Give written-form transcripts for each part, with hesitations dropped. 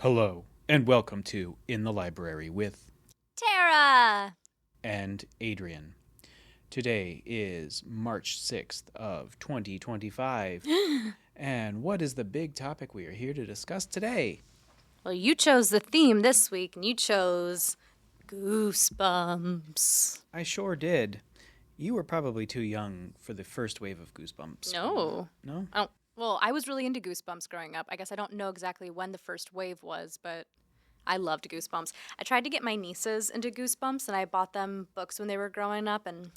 Hello, and welcome to In the Library with Tara! and Adrian. Today is March 6th of 2025. And what is the big topic we are here to discuss today? Well, you chose the theme this week, and you chose Goosebumps. I sure did. You were probably too young for the first wave of Goosebumps. No. No? I was really into Goosebumps growing up. I guess I don't know exactly when the first wave was, but I loved Goosebumps. I tried to get my nieces into Goosebumps, and I bought them books when they were growing up, and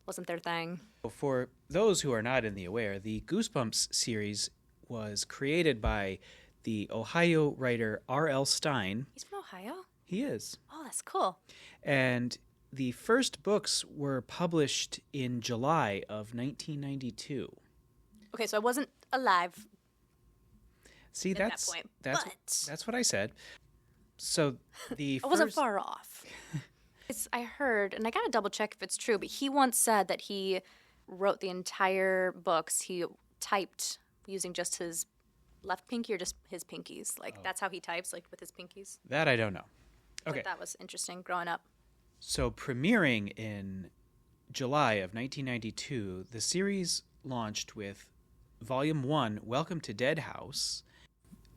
wasn't their thing. For those who are not in the aware, the Goosebumps series was created by the Ohio writer R.L. Stine. He's from Ohio? He is. Oh, that's cool. And the first books were published in July of 1992. Okay, so I wasn't alive. See, At that point, that's what I said. So the I wasn't far off. I heard, and I gotta double check if it's true, but he once said that he wrote the entire books. He typed using just his left pinky or just his pinkies. That's how he types, like with his pinkies. That I don't know. Okay. But that was interesting growing up. So premiering in July of 1992, the series launched with Volume 1, Welcome to Dead House,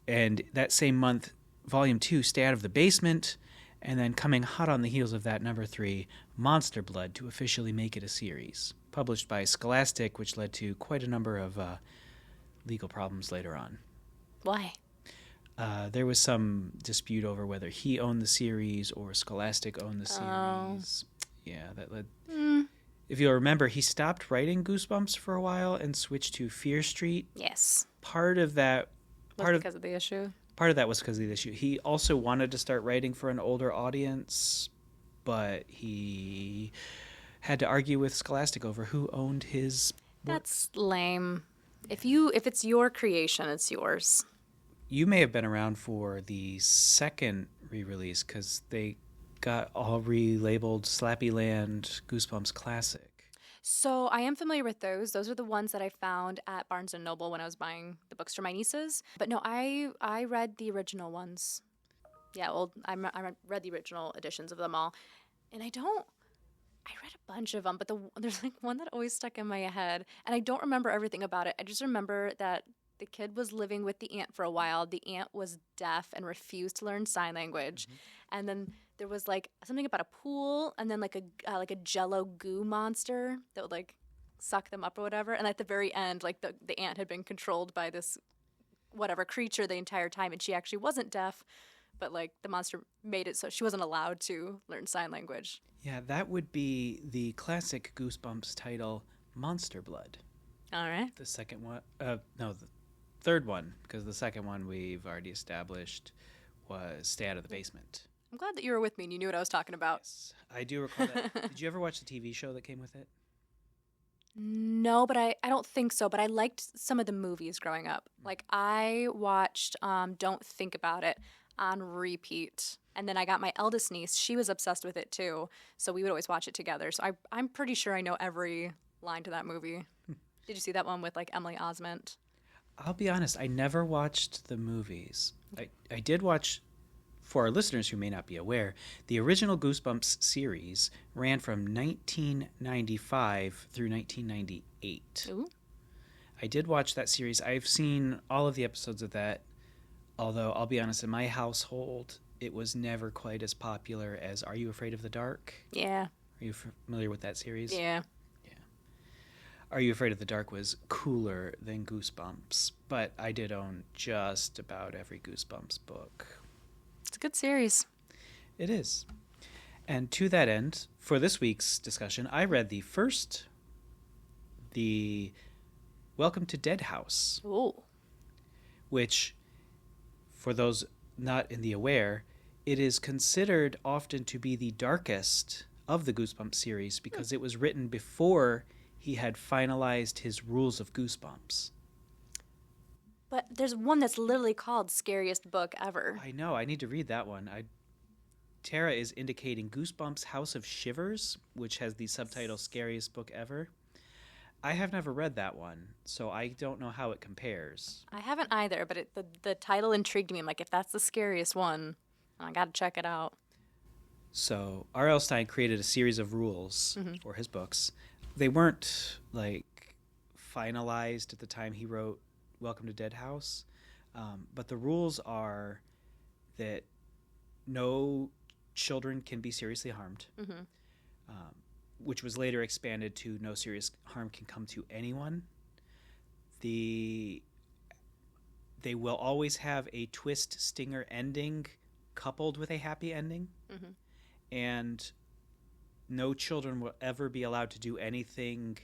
and that same month, Volume 2, Stay Out of the Basement, and then coming hot on the heels of that, number 3, Monster Blood, to officially make it a series, published by Scholastic, which led to quite a number of legal problems later on. Why? There was some dispute over whether he owned the series or Scholastic owned the series. Yeah, that led... If you'll remember, he stopped writing Goosebumps for a while and switched to Fear Street. Yes. Part of that... Because of the issue? Part of that was because of the issue. He also wanted to start writing for an older audience, but he had to argue with Scholastic over who owned his work. That's lame. If it's your creation, it's yours. You may have been around for the second re-release because they got all relabeled Slappyland Goosebumps Classic. So I am familiar with those. Those are the ones that I found at Barnes & Noble when I was buying the books for my nieces. But no, I read the original ones. Yeah, well, I read the original editions of them all. And I read a bunch of them, but there's like one that always stuck in my head. And I don't remember everything about it. I just remember that the kid was living with the aunt for a while. The aunt was deaf and refused to learn sign language. Mm-hmm. And then there was like something about a pool and then like a jello goo monster that would like suck them up or whatever. And at the very end, like the aunt had been controlled by this whatever creature the entire time. And she actually wasn't deaf, but like the monster made it so she wasn't allowed to learn sign language. Yeah, that would be the classic Goosebumps title, Monster Blood. All right. The second one, the third one, because the second one we've already established was Stay Out of the Basement. I'm glad that you were with me and you knew what I was talking about. Yes, I do recall that. Did you ever watch the TV show that came with it? No, but I don't think so. But I liked some of the movies growing up. Like I watched Don't Think About It on repeat. And then I got my eldest niece. She was obsessed with it too. So we would always watch it together. So I'm pretty sure I know every line to that movie. Did you see that one with like Emily Osment? I'll be honest, I never watched the movies. I did watch, for our listeners who may not be aware, the original Goosebumps series ran from 1995 through 1998. Ooh. I did watch that series. I've seen all of the episodes of that, although I'll be honest, in my household, it was never quite as popular as Are You Afraid of the Dark? Yeah. Are you familiar with that series? Yeah. Are You Afraid of the Dark was cooler than Goosebumps, but I did own just about every Goosebumps book. It's a good series. It is. And to that end, for this week's discussion, I read the Welcome to Dead House. Ooh. Which, for those not in the aware, it is considered often to be the darkest of the Goosebumps series because it was written before he had finalized his rules of Goosebumps. But there's one that's literally called Scariest Book Ever. I know. I need to read that one. Tara is indicating Goosebumps House of Shivers, which has the subtitle Scariest Book Ever. I have never read that one, so I don't know how it compares. I haven't either, but the title intrigued me. I'm like, if that's the scariest one, I got to check it out. So R.L. Stine created a series of rules for his books. They weren't like finalized at the time he wrote Welcome to Dead House, but the rules are that no children can be seriously harmed, which was later expanded to no serious harm can come to anyone. They will always have a twist stinger ending coupled with a happy ending. And no children will ever be allowed to do anything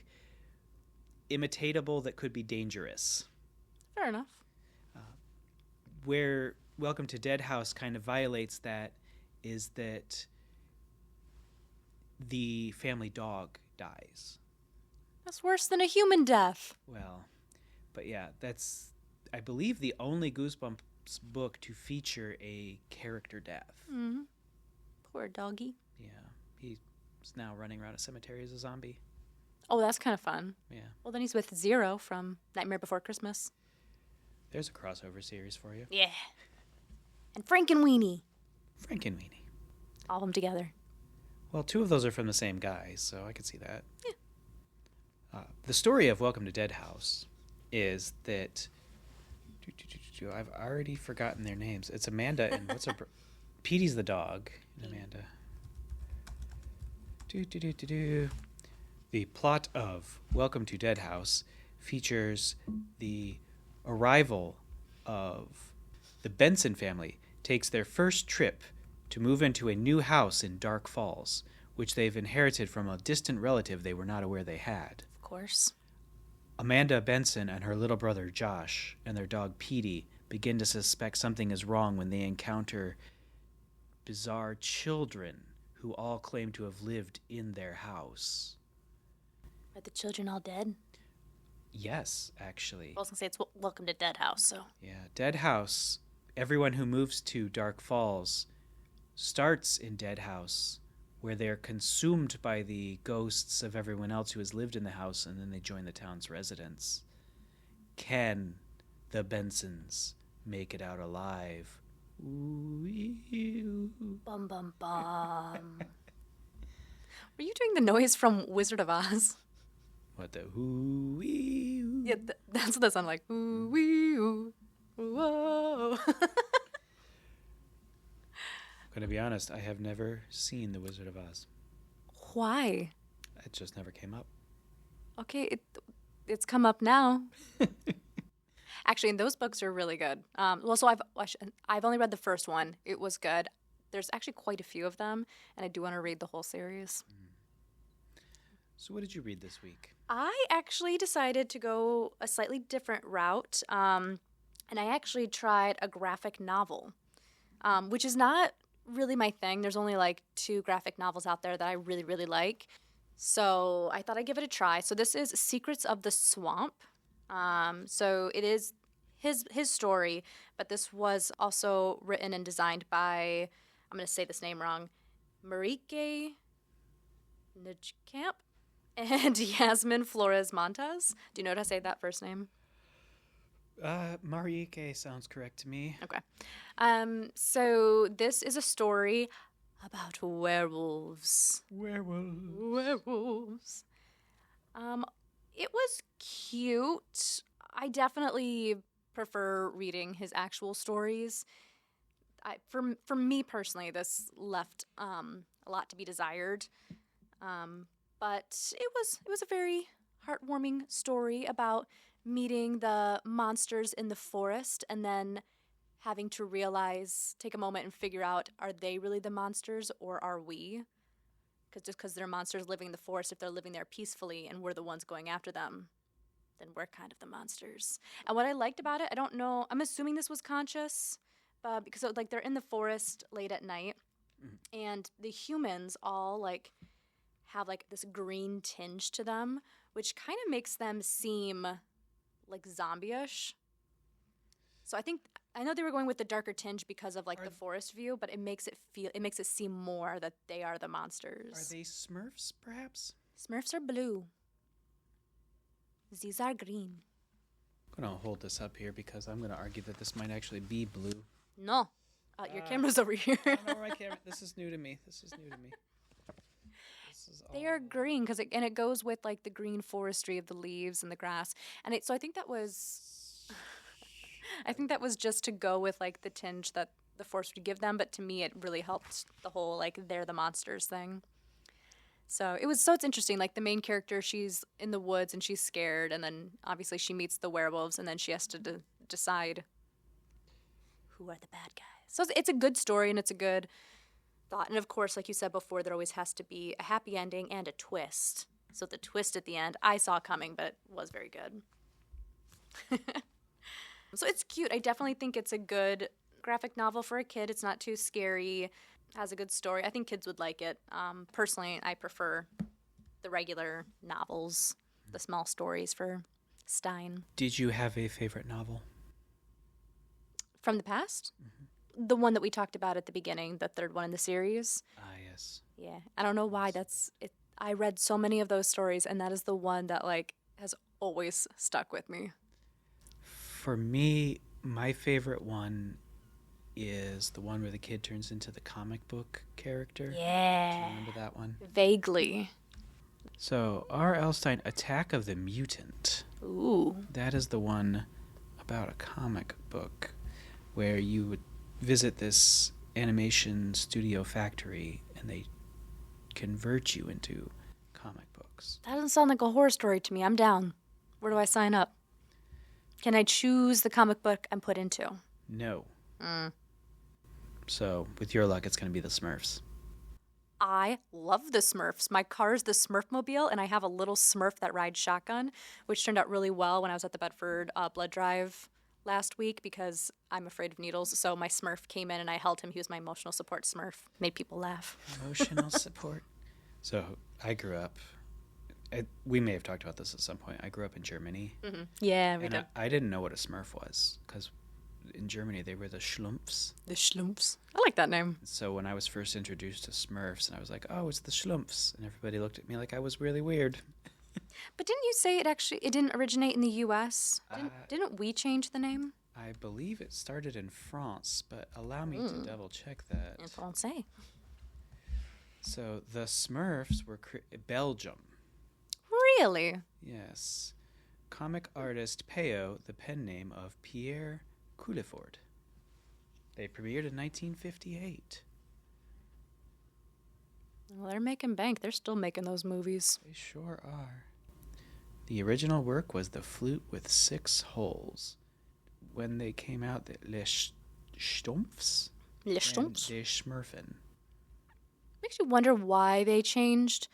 imitatable that could be dangerous. Fair enough. Where Welcome to Dead House kind of violates that is that the family dog dies. That's worse than a human death. Well, but yeah, that's, I believe, the only Goosebumps book to feature a character death. Poor doggy. Yeah, he's now running around a cemetery as a zombie. Oh, that's kind of fun. Yeah. Well, then he's with Zero from Nightmare Before Christmas. There's a crossover series for you. Yeah. And Frank and Weenie. Frank and Weenie. All of them together. Well, two of those are from the same guy, so I could see that. Yeah. The story of Welcome to Dead House is that... I've already forgotten their names. It's Amanda and what's her... Petey's the dog. And Amanda. The plot of Welcome to Dead House features the arrival of the Benson family takes their first trip to move into a new house in Dark Falls, which they've inherited from a distant relative they were not aware they had. Of course. Amanda Benson and her little brother Josh and their dog Petey begin to suspect something is wrong when they encounter bizarre children who all claim to have lived in their house. Are the children all dead? Yes, actually. I was going to say it's Welcome to Dead House, so. Yeah, Dead House. Everyone who moves to Dark Falls starts in Dead House, where they're consumed by the ghosts of everyone else who has lived in the house, and then they join the town's residents. Can the Bensons make it out alive? Ooh. Bum, bum, bum. Were you doing the noise from Wizard of Oz? What the ooh, wee, ooh. Yeah, that's what that sounded like. Ooh, wee, ooh, whoa. I'm going to be honest, I have never seen The Wizard of Oz. Why? It just never came up. Okay, it's come up now. Actually, and those books are really good. So I've only read the first one. It was good. There's actually quite a few of them, and I do want to read the whole series. So what did you read this week? I actually decided to go a slightly different route, and I actually tried a graphic novel, which is not really my thing. There's only like 2 graphic novels out there that I really, really like. So I thought I'd give it a try. So this is Secrets of the Swamp. So it is his story, but this was also written and designed by, I'm going to say this name wrong, Marieke Nijkamp and Yasmin Flores Montes. Do you know how to say that first name? Marieke sounds correct to me. Okay. So this is a story about werewolves. Werewolves. It was cute. I definitely prefer reading his actual stories. For me personally, this left a lot to be desired. But it was a very heartwarming story about meeting the monsters in the forest and then having to take a moment and figure out, are they really the monsters or are we? Because they're monsters living in the forest, if they're living there peacefully and we're the ones going after them, then we're kind of the monsters. And what I liked about it, I don't know, I'm assuming this was conscious, because they're in the forest late at night, and the humans all have this green tinge to them, which kind of makes them seem like zombie-ish. So I know they were going with the darker tinge because of the forest view, but it makes it seem more that they are the monsters. Are they Smurfs, perhaps? Smurfs are blue. These are green. I'm going to hold this up here because I'm going to argue that this might actually be blue. No. Your camera's over here. I don't know where my camera... This is new to me. This is They are green because it goes with like the green forestry of the leaves and the grass. And so I think that was just to go with like the tinge that the forest would give them, but to me it really helped the whole like they're the monsters thing. So it's interesting. Like the main character, she's in the woods and she's scared, and then obviously she meets the werewolves, and then she has to decide who are the bad guys. So it's a good story and it's a good thought. And of course, like you said before, there always has to be a happy ending and a twist. So the twist at the end, I saw coming, but was very good. So it's cute. I definitely think it's a good graphic novel for a kid. It's not too scary. Has a good story. I think kids would like it. Personally, I prefer the regular novels, the small stories for Stein. Did you have a favorite novel? From the past? Mm-hmm. The one that we talked about at the beginning, the third one in the series. Yes. Yeah. I don't know why that's it. I read so many of those stories, and that is the one that like has always stuck with me. For me, my favorite one is the one where the kid turns into the comic book character. Yeah. Do you remember that one? Vaguely. So, R.L. Stine, Attack of the Mutant. Ooh. That is the one about a comic book where you would visit this animation studio factory and they convert you into comic books. That doesn't sound like a horror story to me. I'm down. Where do I sign up? Can I choose the comic book I'm put into? No. So, with your luck, it's going to be the Smurfs. I love the Smurfs. My car is the Smurfmobile, and I have a little Smurf that rides shotgun, which turned out really well when I was at the Bedford blood drive last week because I'm afraid of needles. So my Smurf came in, and I held him. He was my emotional support Smurf. Made people laugh. Emotional support. So, I grew up... we may have talked about this at some point. I grew up in Germany. Mm-hmm. Yeah, we did. I didn't know what a Smurf was because... in Germany, they were the Schlumpfs. The Schlumpfs. I like that name. So when I was first introduced to Smurfs, and I was like, oh, it's the Schlumpfs. And everybody looked at me like I was really weird. But didn't you say it didn't originate in the U.S.? Didn't we change the name? I believe it started in France, but allow me to double check that. In Francais. So the Smurfs were Belgium. Really? Yes. Comic artist Peo, the pen name of Pierre Couliford. They premiered in 1958. Well, they're making bank. They're still making those movies. They sure are. The original work was The Flute with Six Holes. When they came out, Les Stumpfs? Les Stumpfs? And Les Smurfen. Makes you wonder why they changed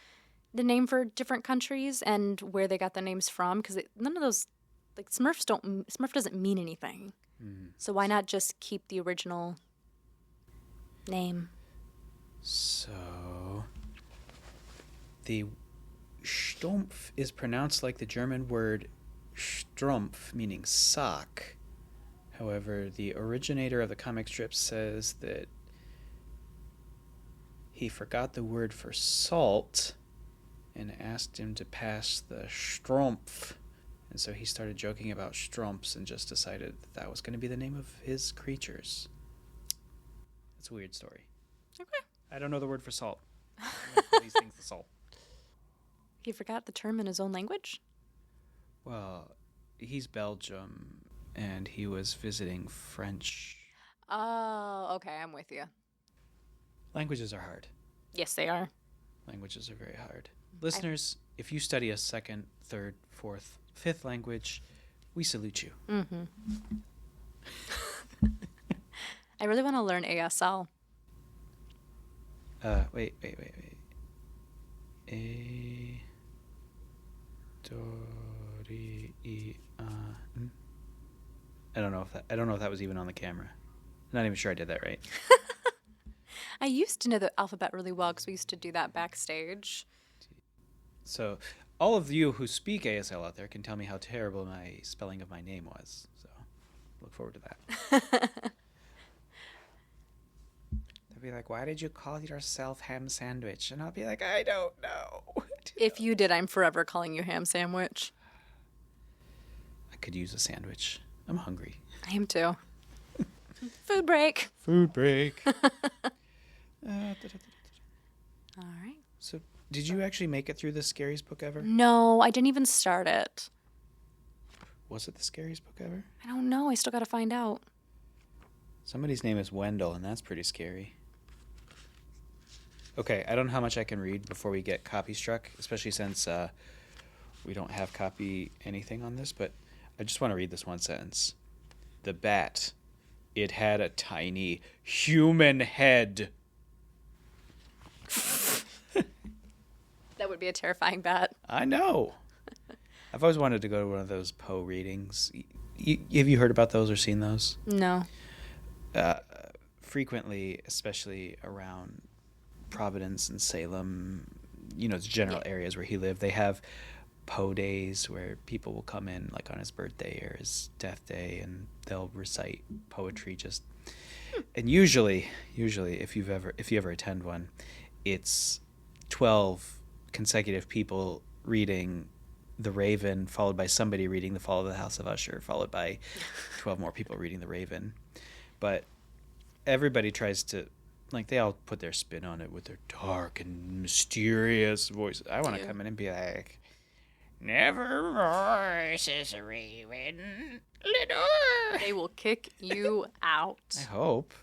the name for different countries and where they got the names from, because none of those, like Smurf doesn't mean anything. So why not just keep the original name? So, the Stumpf is pronounced like the German word Strumpf, meaning sock. However, the originator of the comic strip says that he forgot the word for salt and asked him to pass the Strumpf. And so he started joking about Strumps and just decided that was going to be the name of his creatures. It's a weird story. Okay. I don't know the word for salt. I'm gonna call these things the salt. He forgot the term in his own language? Well, he's Belgium, and he was visiting French. Oh, okay, I'm with you. Languages are hard. Yes, they are. Languages are very hard. Listeners, if you study a second, third, fourth, fifth language, we salute you. Mm-hmm. I really want to learn ASL. Wait. I don't know if that was even on the camera. I'm not even sure I did that right. I used to know the alphabet really well because we used to do that backstage. So, all of you who speak ASL out there can tell me how terrible my spelling of my name was. So, look forward to that. They'll be like, why did you call yourself ham sandwich? And I'll be like, I don't know. If you did, I'm forever calling you ham sandwich. could use a sandwich. I'm hungry. I am too. Food break. Food break. All right. So, did you actually make it through the scariest book ever? No, I didn't even start it. Was it the scariest book ever? I don't know. I still got to find out. Somebody's name is Wendell, and that's pretty scary. Okay, I don't know how much I can read before we get copy struck, especially since we don't have copy anything on this, but I just want to read this one sentence. The bat, it had a tiny human head. That would be a terrifying bat. I know. I've always wanted to go to one of those Poe readings. Have you heard about those or seen those? No. Frequently, especially around Providence and Salem, the general areas where he lived, they have Poe days where people will come in like on his birthday or his death day, and they'll recite poetry and usually if you ever attend one, it's 12 consecutive people reading The Raven, followed by somebody reading The Fall of the House of Usher, followed by 12 more people reading The Raven. But everybody tries to, they all put their spin on it with their dark and mysterious voice. I want to come in and be like, nevermore, says a raven, Lenore. They will kick you out. I hope.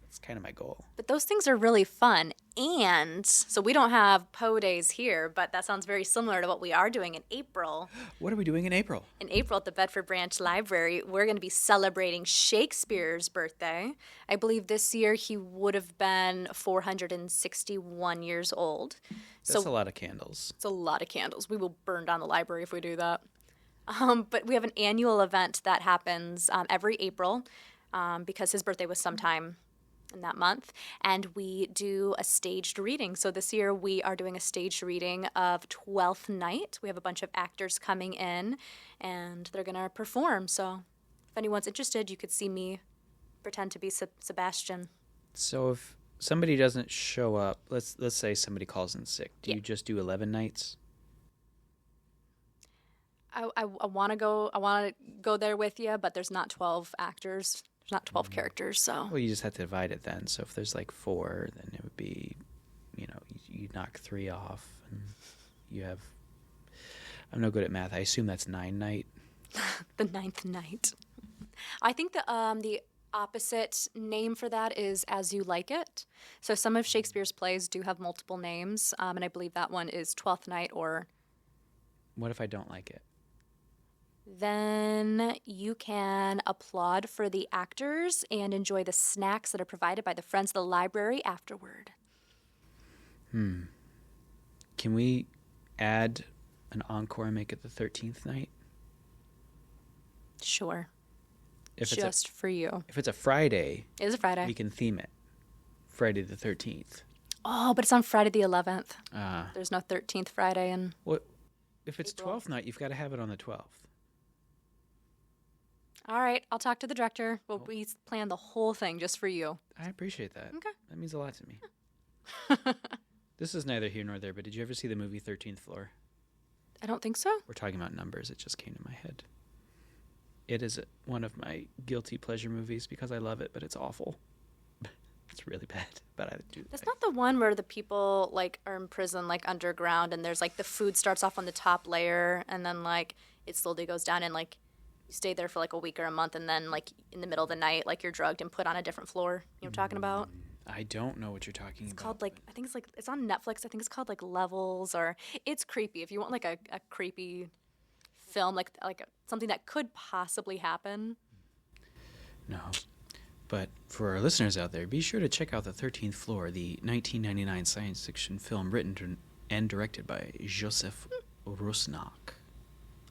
That's kind of my goal. But those things are really fun. And so we don't have Poe days here, but that sounds very similar to what we are doing in April. What are we doing in April? In April at the Bedford Branch Library, we're going to be celebrating Shakespeare's birthday. I believe this year he would have been 461 years old. That's a lot of candles. It's a lot of candles. We will burn down the library if we do that. But we have an annual event that happens every April because his birthday was sometime in that month, and we do a staged reading. So this year we are doing a staged reading of Twelfth Night. We have a bunch of actors coming in, and they're going to perform. So if anyone's interested, you could see me pretend to be Sebastian. So if somebody doesn't show up, let's say somebody calls in sick, do you just do 11 nights? I want to go there with you, but there's not 12 actors. There's not 12 characters, so. Well, you just have to divide it then. So if there's 4, then it would be, you knock 3 off, and you have. I'm no good at math. I assume that's 9 night. The 9th night. I think the opposite name for that is As You Like It. So some of Shakespeare's plays do have multiple names, and I believe that one is 12th Night or. What if I don't like it? Then you can applaud for the actors and enjoy the snacks that are provided by the Friends of the Library afterward. Can we add an encore and make it the 13th night? Sure. If Just for you. If it's a Friday, It is a Friday. we can theme it Friday the 13th. Oh, but it's on Friday the 11th. Ah. There's no 13th Friday in. What? If it's April. 12th night, you've got to have it on the 12th. All right, I'll talk to the director. We plan the whole thing just for you. I appreciate that. Okay. That means a lot to me. This is neither here nor there, but did you ever see the movie 13th Floor? I don't think so. We're talking about numbers. It just came to my head. It is one of my guilty pleasure movies because I love it, but it's awful. It's really bad, but I do. That's not the one where the people are in prison underground, and there's the food starts off on the top layer, and then it slowly goes down, and you stay there for a week or a month, and then in the middle of the night you're drugged and put on a different floor. You know what I'm talking about? I don't know what you're talking about. It's called I think it's on Netflix. I think it's called Levels, or it's creepy. If you want a creepy film, something that could possibly happen. No. But for our listeners out there, be sure to check out The 13th Floor, the 1999 science fiction film written and directed by Joseph Rusnak.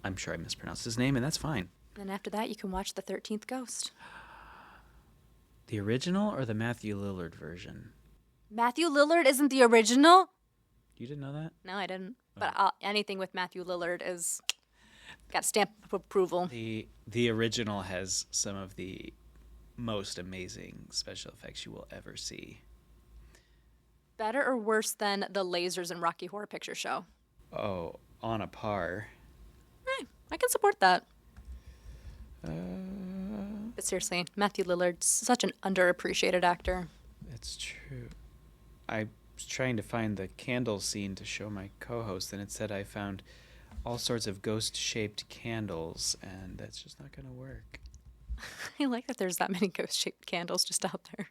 I'm sure I mispronounced his name, and that's fine. And after that, you can watch The 13th Ghost. The original or the Matthew Lillard version? Matthew Lillard isn't the original? You didn't know that? No, I didn't. But anything with Matthew Lillard is got a stamp of approval. The original has some of the most amazing special effects you will ever see. Better or worse than the lasers in Rocky Horror Picture Show? Oh, on a par. I can support that. But seriously, Matthew Lillard's such an underappreciated actor. That's true. I was trying to find the candle scene to show my co-host, and it said I found all sorts of ghost-shaped candles, and that's just not going to work. I like that there's that many ghost-shaped candles just out there.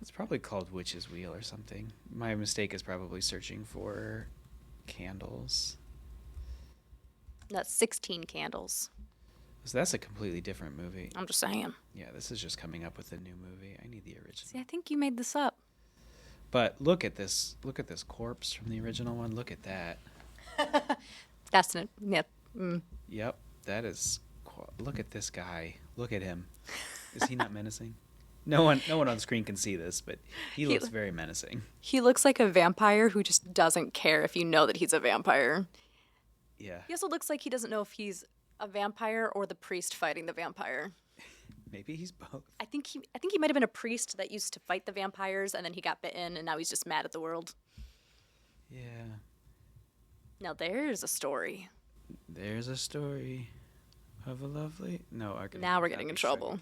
It's probably called Witch's Wheel or something. My mistake is probably searching for candles. That's 16 candles. So that's a completely different movie. I'm just saying. Yeah, this is just coming up with a new movie. I need the original. See, I think you made this up. But look at this. Look at this corpse from the original one. Look at that. That's an... Yeah. Mm. Yep, that is... Look at this guy. Look at him. Is he not menacing? No one on screen can see this, but he looks very menacing. He looks like a vampire who just doesn't care if you know that he's a vampire. Yeah. He also looks like he doesn't know if he's a vampire or the priest fighting the vampire. Maybe he's both. I think he might have been a priest that used to fight the vampires, and then he got bitten, and now he's just mad at the world. Yeah. Now there's a story. There's a story of a lovely... No, now we're getting in trouble.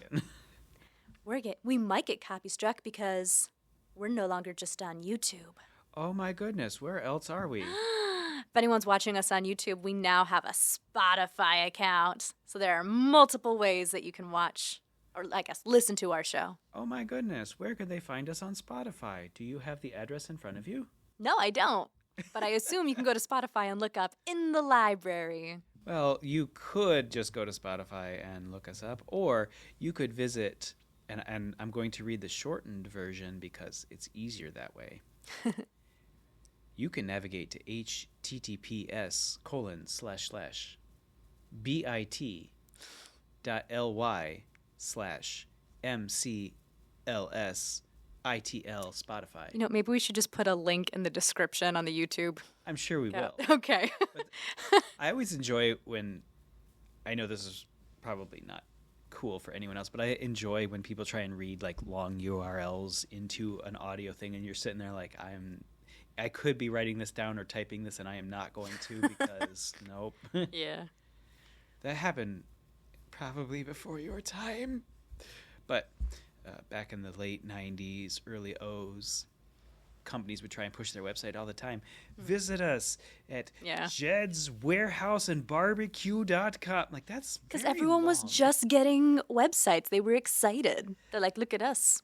We might get copy struck because we're no longer just on YouTube. Oh my goodness, where else are we? If anyone's watching us on YouTube, we now have a Spotify account. So there are multiple ways that you can watch, or I guess listen to our show. Oh my goodness, where could they find us on Spotify? Do you have the address in front of you? No, I don't. But I assume you can go to Spotify and look up In the Library. Well, you could just go to Spotify and look us up, or you could visit, and I'm going to read the shortened version because it's easier that way. You can navigate to https://bit.ly/mclsitl Spotify. You know, maybe we should just put a link in the description on the YouTube. I'm sure we will. Okay. I always enjoy when, I know this is probably not cool for anyone else, but I enjoy when people try and read like long URLs into an audio thing, and you're sitting there like, I could be writing this down or typing this, and I am not going to because nope. Yeah. That happened probably before your time. But back in the late 90s, early O's, companies would try and push their website all the time. Visit us at Jed's Warehouse and Barbecue.com. Like, that's because everyone was just getting websites. They were excited. They're like, look at us.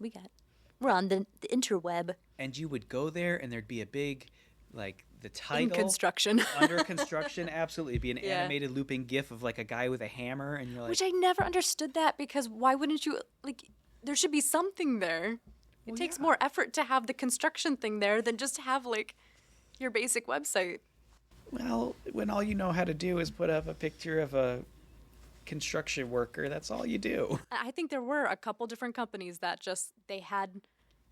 We're on the interweb. And you would go there, and there'd be a big, like, the title. In construction. Under construction, absolutely. It'd be an animated looping GIF of, like, a guy with a hammer, and you're like... Which I never understood that, because why wouldn't you, like, there should be something there. It takes more effort to have the construction thing there than just have, like, your basic website. Well, when all you know how to do is put up a picture of a construction worker, that's all you do. I think there were a couple different companies that they had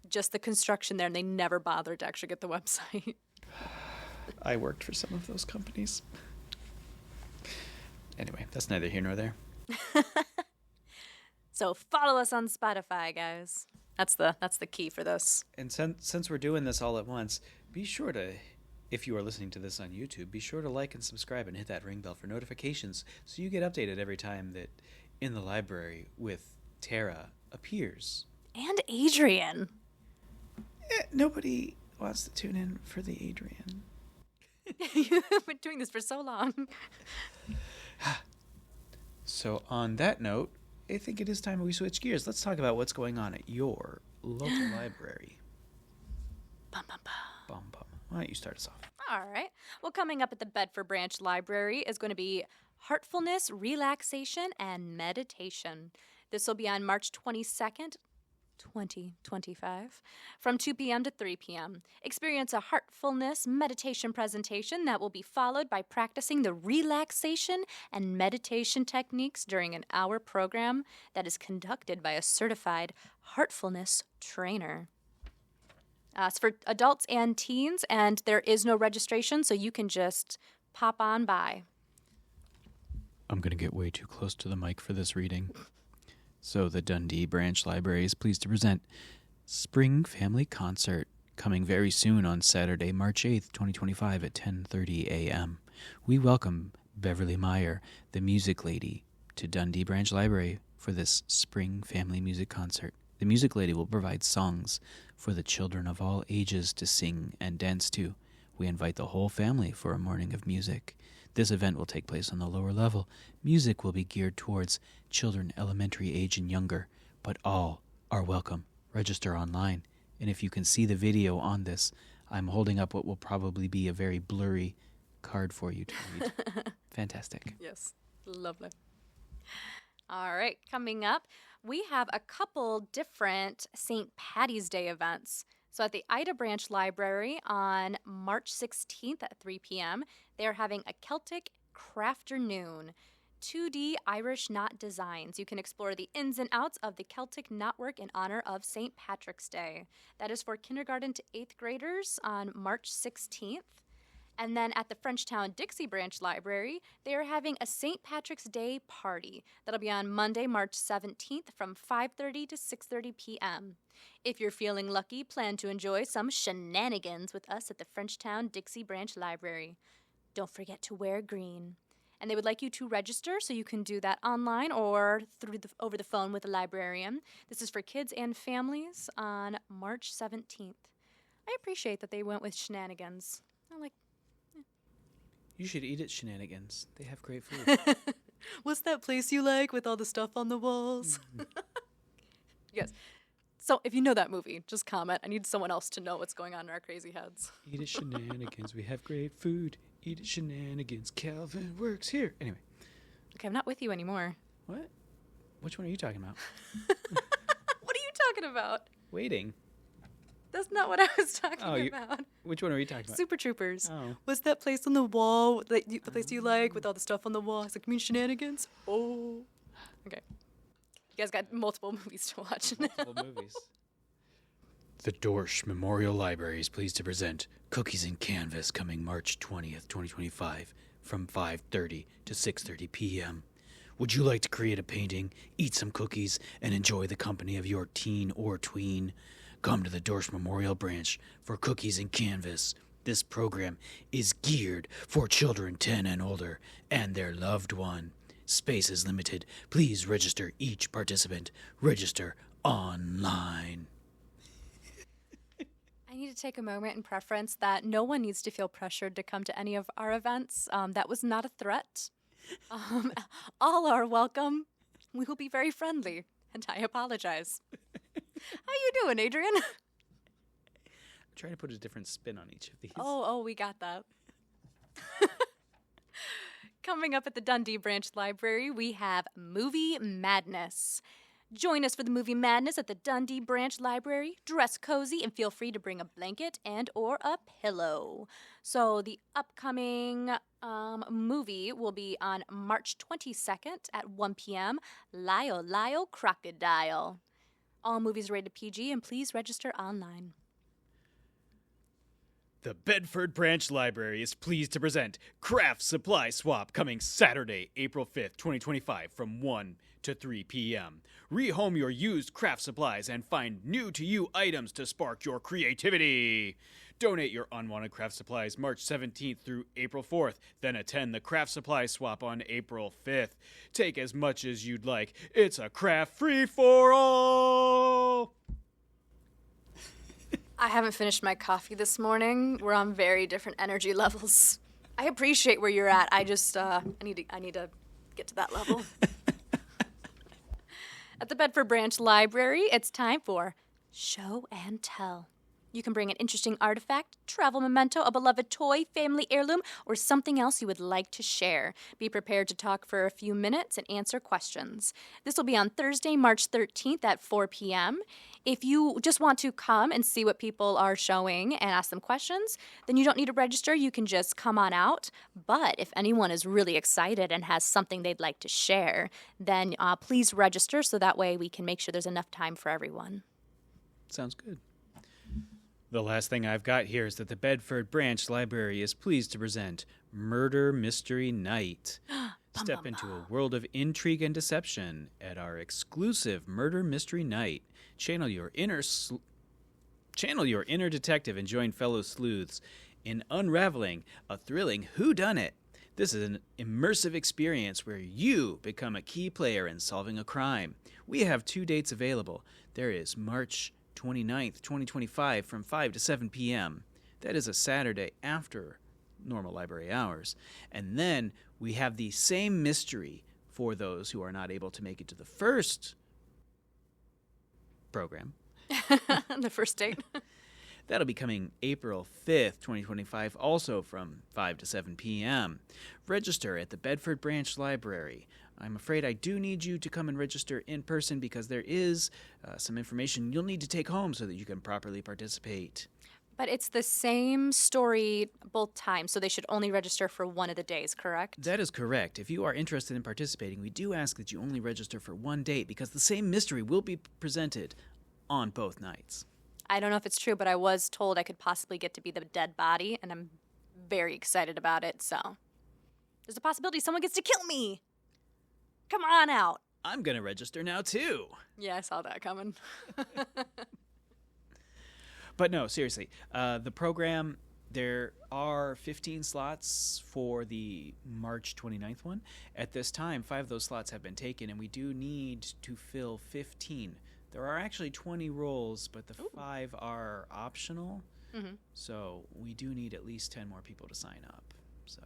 just the construction there, and they never bothered to actually get the website. I worked for some of those companies. Anyway, that's neither here nor there. So follow us on Spotify, guys. That's the key for this. And since we're doing this all at once, be sure to, if you are listening to this on YouTube, be sure to like and subscribe and hit that ring bell for notifications so you get updated every time that In the Library with Tara appears. And Adrian. Nobody wants to tune in for the Adrian. You've been doing this for so long. So on that note, I think it is time we switch gears. Let's talk about what's going on at your local library. Bum, bum, bum. Bum, bum. Why don't you start us off? All right. Well, coming up at the Bedford Branch Library is going to be Heartfulness, Relaxation, and Meditation. This will be on March 22nd, 2025, from 2 p.m. to 3 p.m. Experience a heartfulness meditation presentation that will be followed by practicing the relaxation and meditation techniques during an hour program that is conducted by a certified heartfulness trainer. It's for adults and teens, and there is no registration, so you can just pop on by. I'm going to get way too close to the mic for this reading. So the Dundee Branch Library is pleased to present Spring Family Concert, coming very soon on Saturday, March 8th, 2025 at 10:30 a.m. We welcome Beverly Meyer, the music lady, to Dundee Branch Library for this spring family music concert. The music lady will provide songs for the children of all ages to sing and dance to. We invite the whole family for a morning of music. This event will take place on the lower level. Music will be geared towards children elementary age and younger, but all are welcome. Register online. And if you can see the video on this, I'm holding up what will probably be a very blurry card for you to read. Fantastic. Yes, lovely. All right, coming up, we have a couple different St. Patty's Day events. So at the Ida Branch Library on March 16th at 3 p.m., they're having a Celtic Crafternoon, 2D Irish knot designs. You can explore the ins and outs of the Celtic knotwork in honor of St. Patrick's Day. That is for kindergarten to 8th graders on March 16th. And then at the Frenchtown Dixie Branch Library, they are having a St. Patrick's Day party. That'll be on Monday, March 17th from 5:30 to 6:30 p.m. If you're feeling lucky, plan to enjoy some shenanigans with us at the Frenchtown Dixie Branch Library. Don't forget to wear green. And they would like you to register, so you can do that online or over the phone with a librarian. This is for kids and families on March 17th. I appreciate that they went with shenanigans. I like. You should eat at Shenanigans. They have great food. What's that place you like with all the stuff on the walls? Yes. So if you know that movie, just comment. I need someone else to know what's going on in our crazy heads. Eat at Shenanigans. We have great food. Eat at Shenanigans. Calvin works here. Anyway. Okay, I'm not with you anymore. What? Which one are you talking about? What are you talking about? Waiting. That's not what I was talking about. Which one are you talking about? Super Troopers. Oh. What's that place on the wall, the place you like with all the stuff on the wall? It's like, you mean shenanigans? Oh. Okay. You guys got multiple movies to watch. Multiple movies. The Dorsch Memorial Library is pleased to present Cookies and Canvas coming March 20th, 2025 from 5:30 to 6:30 p.m. Would you like to create a painting, eat some cookies, and enjoy the company of your teen or tween? Come to the Dorsch Memorial Branch for Cookies and Canvas. This program is geared for children 10 and older and their loved one. Space is limited. Please register each participant. Register online. I need to take a moment and preference that no one needs to feel pressured to come to any of our events. That was not a threat. All are welcome. We will be very friendly, and I apologize. How you doing, Adrian? I'm trying to put a different spin on each of these. Oh, we got that. Coming up at the Dundee Branch Library, we have Movie Madness. Join us for the Movie Madness at the Dundee Branch Library. Dress cozy and feel free to bring a blanket and or a pillow. So the upcoming movie will be on March 22nd at 1 p.m. Lyle Lyle Crocodile. All movies rated PG, and please register online. The Bedford Branch Library is pleased to present Craft Supply Swap coming Saturday, April 5th, 2025 from 1 to 3 p.m. Rehome your used craft supplies and find new-to-you items to spark your creativity. Donate your unwanted craft supplies March 17th through April 4th, then attend the Craft Supply Swap on April 5th. Take as much as you'd like. It's a craft free-for-all! I haven't finished my coffee this morning. We're on very different energy levels. I appreciate where you're at. I just I need to get to that level. At the Bedford Branch Library, it's time for Show and Tell. You can bring an interesting artifact, travel memento, a beloved toy, family heirloom, or something else you would like to share. Be prepared to talk for a few minutes and answer questions. This will be on Thursday, March 13th at 4 p.m. If you just want to come and see what people are showing and ask them questions, then you don't need to register. You can just come on out. But if anyone is really excited and has something they'd like to share, then please register so that way we can make sure there's enough time for everyone. Sounds good. The last thing I've got here is that the Bedford Branch Library is pleased to present Murder Mystery Night. Step into a world of intrigue and deception at our exclusive Murder Mystery Night. Channel your inner detective and join fellow sleuths in unraveling a thrilling whodunit. This is an immersive experience where you become a key player in solving a crime. We have 2 dates available. There is March 29th, 2025 from 5 to 7 p.m. That is a Saturday after normal library hours. And then we have the same mystery for those who are not able to make it to the first program. The first date. That'll be coming April 5th, 2025, also from 5 to 7 p.m. Register at the Bedford Branch Library. I'm afraid I do need you to come and register in person because there is some information you'll need to take home so that you can properly participate. But it's the same story both times, so they should only register for one of the days, correct? That is correct. If you are interested in participating, we do ask that you only register for one date because the same mystery will be presented on both nights. I don't know if it's true, but I was told I could possibly get to be the dead body, and I'm very excited about it, so there's a possibility someone gets to kill me. Come on out. I'm going to register now, too. Yeah, I saw that coming. But no, seriously, the program, there are 15 slots for the March 29th one. At this time, 5 of those slots have been taken, and we do need to fill 15. There are actually 20 roles, but the 5 are optional. Mm-hmm. So we do need at least 10 more people to sign up. So,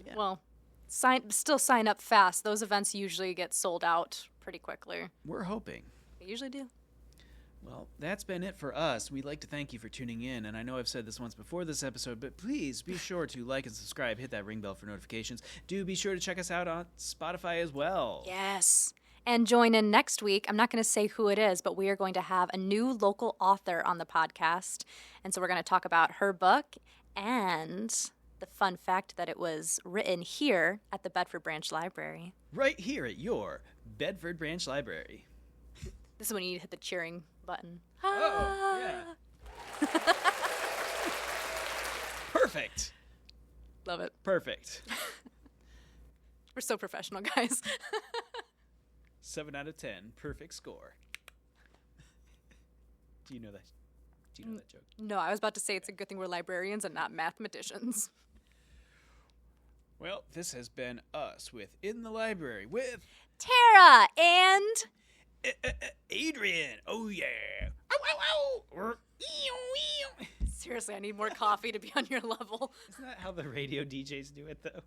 yeah. Well, still sign up fast. Those events usually get sold out pretty quickly. We're hoping. They usually do. Well, that's been it for us. We'd like to thank you for tuning in, and I know I've said this once before this episode, but please be sure to like and subscribe, hit that ring bell for notifications. Do be sure to check us out on Spotify as well. Yes. And join in next week. I'm not going to say who it is, but we are going to have a new local author on the podcast. And so we're going to talk about her book and the fun fact that it was written here at the Bedford Branch Library. Right here at your Bedford Branch Library. This is when you hit the cheering button. Oh, yeah. Perfect. Love it. Perfect. We're so professional, guys. 7 out of 10. Perfect score. Do you know that? Do you know that joke? No, I was about to say it's a good thing we're librarians and not mathematicians. Well, this has been us with In the Library with Tara and Adrian. Oh, yeah. Ow, ow, ow. Seriously, I need more coffee to be on your level. Isn't that how the radio DJs do it, though?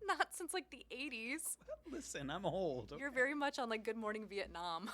Not since like the 80s. Listen, I'm old. Okay? You're very much on like Good Morning Vietnam.